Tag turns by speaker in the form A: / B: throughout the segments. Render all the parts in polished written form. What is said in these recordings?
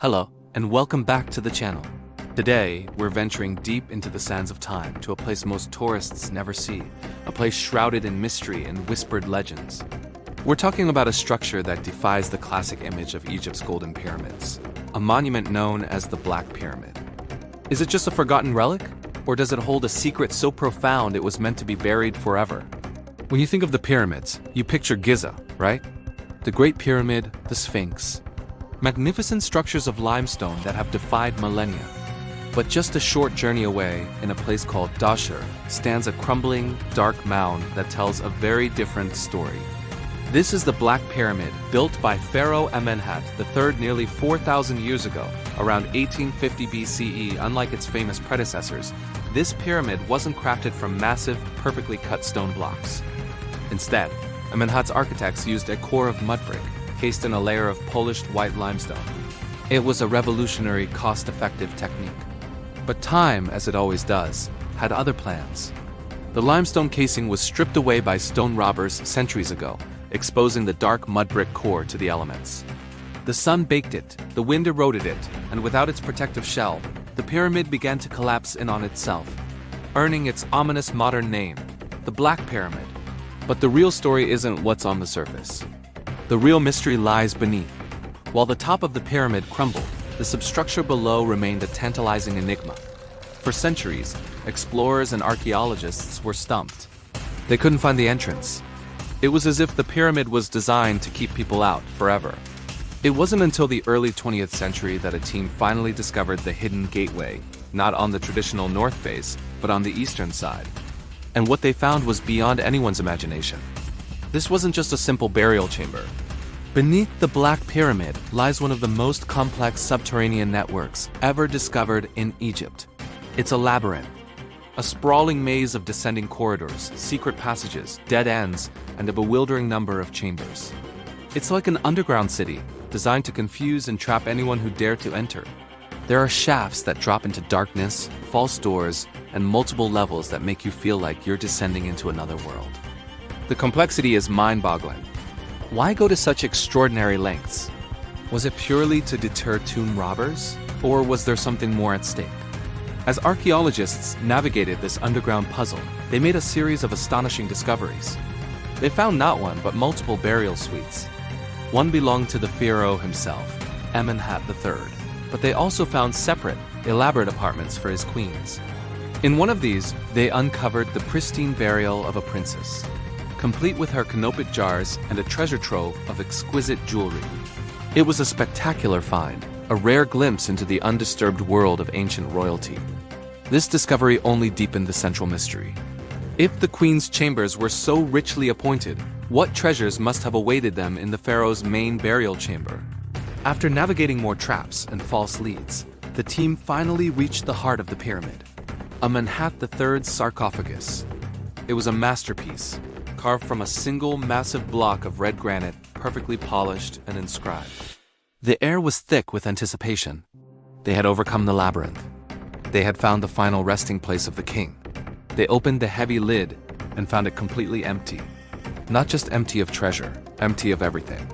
A: Hello, and welcome back to the channel. Today, we're venturing deep into the sands of time to a place most tourists never see, a place shrouded in mystery and whispered legends. We're talking about a structure that defies the classic image of Egypt's golden pyramids, a monument known as the Black Pyramid. Is it just a forgotten relic, or does it hold a secret so profound it was meant to be buried forever? When you think of the pyramids, you picture Giza, right? The Great Pyramid, the Sphinx. Magnificent structures of limestone that have defied millennia. But just a short journey away, in a place called Dahshur, stands a crumbling, dark mound that tells a very different story. This is the Black Pyramid, built by Pharaoh Amenemhat III nearly 4,000 years ago, around 1850 BCE. Unlike its famous predecessors, this pyramid wasn't crafted from massive, perfectly cut stone blocks. Instead, Amenemhat's architects used a core of mud brick, cased in a layer of polished white limestone. It was a revolutionary, cost-effective technique. But time, as it always does, had other plans. The limestone casing was stripped away by stone robbers centuries ago, exposing the dark mud brick core to the elements. The sun baked it, the wind eroded it, and without its protective shell, the pyramid began to collapse in on itself, earning its ominous modern name, the Black Pyramid. But the real story isn't what's on the surface. The real mystery lies beneath. While the top of the pyramid crumbled, the substructure below remained a tantalizing enigma. For centuries, explorers and archaeologists were stumped. They couldn't find the entrance. It was as if the pyramid was designed to keep people out forever. It wasn't until the early 20th century that a team finally discovered the hidden gateway, not on the traditional north face, but on the eastern side. And what they found was beyond anyone's imagination. This wasn't just a simple burial chamber. Beneath the Black Pyramid lies one of the most complex subterranean networks ever discovered in Egypt. It's a labyrinth, a sprawling maze of descending corridors, secret passages, dead ends, and a bewildering number of chambers. It's like an underground city, designed to confuse and trap anyone who dare to enter. There are shafts that drop into darkness, false doors, and multiple levels that make you feel like you're descending into another world. The complexity is mind-boggling. Why go to such extraordinary lengths? Was it purely to deter tomb robbers, or was there something more at stake? As archaeologists navigated this underground puzzle, they made a series of astonishing discoveries. They found not one, but multiple burial suites. One belonged to the pharaoh himself, Amenemhat III, but they also found separate, elaborate apartments for his queens. In one of these, they uncovered the pristine burial of a princess, complete with her canopic jars and a treasure trove of exquisite jewelry. It was a spectacular find, a rare glimpse into the undisturbed world of ancient royalty. This discovery only deepened the central mystery. If the queen's chambers were so richly appointed, what treasures must have awaited them in the pharaoh's main burial chamber? After navigating more traps and false leads, the team finally reached the heart of the pyramid, Amenemhat III's sarcophagus. It was a masterpiece, carved from a single massive block of red granite, perfectly polished and inscribed. The air was thick with anticipation. They had overcome the labyrinth. They had found the final resting place of the king. They opened the heavy lid and found it completely empty. Not just empty of treasure, empty of everything.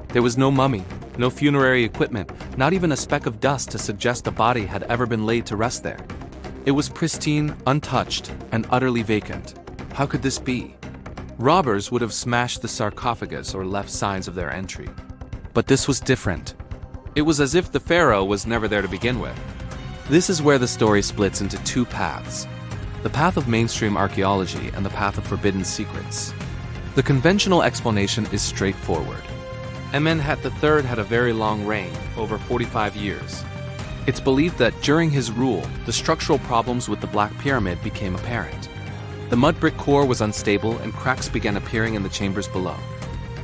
A: There was no mummy, no funerary equipment, not even a speck of dust to suggest a body had ever been laid to rest there. It was pristine, untouched, and utterly vacant. How could this be? Robbers would have smashed the sarcophagus or left signs of their entry. But this was different. It was as if the pharaoh was never there to begin with. This is where the story splits into two paths: the path of mainstream archaeology and the path of forbidden secrets. The conventional explanation is straightforward. Amenemhat III had a very long reign, over 45 years. It's believed that during his rule, the structural problems with the Black Pyramid became apparent. The mud brick core was unstable and cracks began appearing in the chambers below.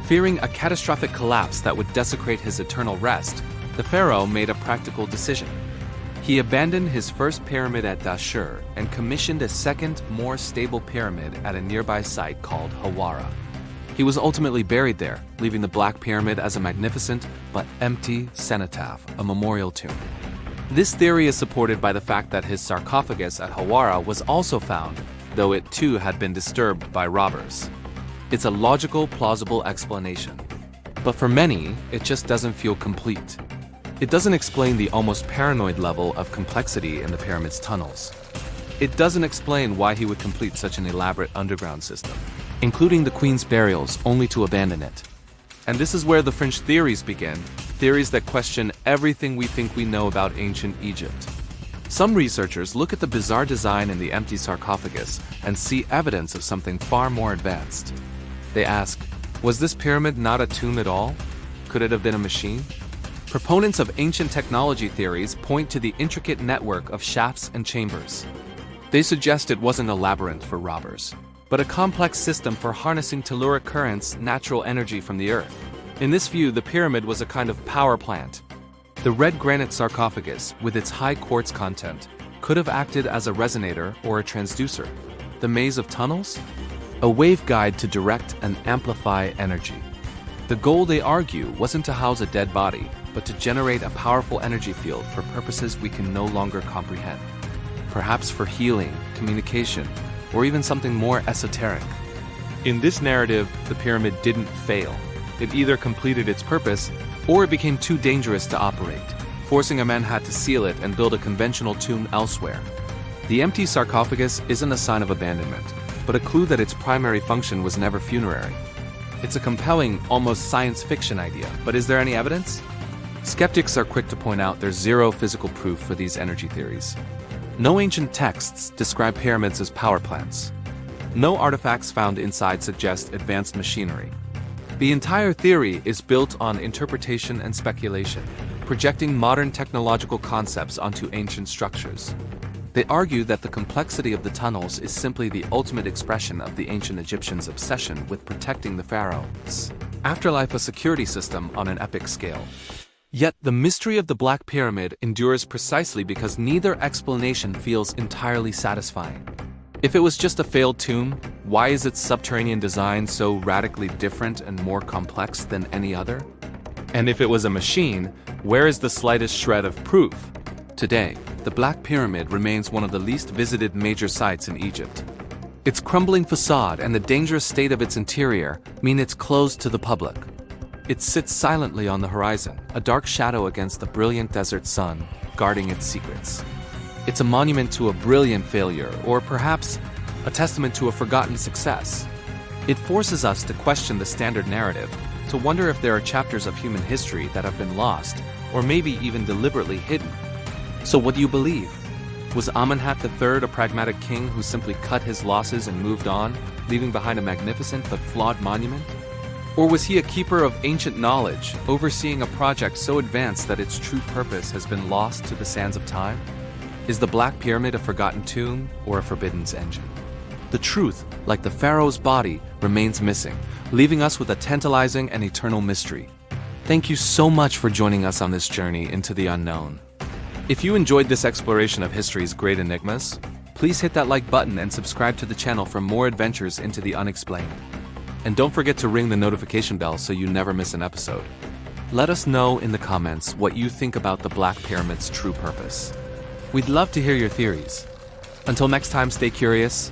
A: Fearing a catastrophic collapse that would desecrate his eternal rest, the pharaoh made a practical decision. He abandoned his first pyramid at Dahshur and commissioned a second, more stable pyramid at a nearby site called Hawara. He was ultimately buried there, leaving the Black Pyramid as a magnificent but empty cenotaph, a memorial tomb. This theory is supported by the fact that his sarcophagus at Hawara was also found, though it too had been disturbed by robbers. It's a logical, plausible explanation. But for many, it just doesn't feel complete. It doesn't explain the almost paranoid level of complexity in the pyramid's tunnels. It doesn't explain why he would complete such an elaborate underground system, including the queen's burials, only to abandon it. And this is where the fringe theories begin, theories that question everything we think we know about ancient Egypt. Some researchers look at the bizarre design in the empty sarcophagus and see evidence of something far more advanced. They ask, was this pyramid not a tomb at all? Could it have been a machine? Proponents of ancient technology theories point to the intricate network of shafts and chambers. They suggest it wasn't a labyrinth for robbers, but a complex system for harnessing telluric currents, natural energy from the earth. In this view, the pyramid was a kind of power plant. The red granite sarcophagus, with its high quartz content, could have acted as a resonator or a transducer. The maze of tunnels? A waveguide to direct and amplify energy. The goal, they argue, wasn't to house a dead body, but to generate a powerful energy field for purposes we can no longer comprehend. Perhaps for healing, communication, or even something more esoteric. In this narrative, the pyramid didn't fail. It either completed its purpose, or it became too dangerous to operate, forcing Amenemhat to seal it and build a conventional tomb elsewhere. The empty sarcophagus isn't a sign of abandonment, but a clue that its primary function was never funerary. It's a compelling, almost science fiction idea, but is there any evidence? Skeptics are quick to point out there's zero physical proof for these energy theories. No ancient texts describe pyramids as power plants. No artifacts found inside suggest advanced machinery. The entire theory is built on interpretation and speculation, projecting modern technological concepts onto ancient structures. They argue that the complexity of the tunnels is simply the ultimate expression of the ancient Egyptians' obsession with protecting the pharaohs' afterlife, a security system on an epic scale. Yet the mystery of the Black Pyramid endures precisely because neither explanation feels entirely satisfying. If it was just a failed tomb, why is its subterranean design so radically different and more complex than any other? And if it was a machine, where is the slightest shred of proof? Today, the Black Pyramid remains one of the least visited major sites in Egypt. Its crumbling facade and the dangerous state of its interior mean it's closed to the public. It sits silently on the horizon, a dark shadow against the brilliant desert sun, guarding its secrets. It's a monument to a brilliant failure, or perhaps a testament to a forgotten success. It forces us to question the standard narrative, to wonder if there are chapters of human history that have been lost, or maybe even deliberately hidden. So what do you believe? Was Amenemhat III a pragmatic king who simply cut his losses and moved on, leaving behind a magnificent but flawed monument? Or was he a keeper of ancient knowledge, overseeing a project so advanced that its true purpose has been lost to the sands of time? Is the Black Pyramid a forgotten tomb or a forbidden engine? The truth, like the pharaoh's body, remains missing, leaving us with a tantalizing and eternal mystery. Thank you so much for joining us on this journey into the unknown. If you enjoyed this exploration of history's great enigmas, please hit that like button and subscribe to the channel for more adventures into the unexplained. And don't forget to ring the notification bell so you never miss an episode. Let us know in the comments what you think about the Black Pyramid's true purpose. We'd love to hear your theories. Until next time, stay curious,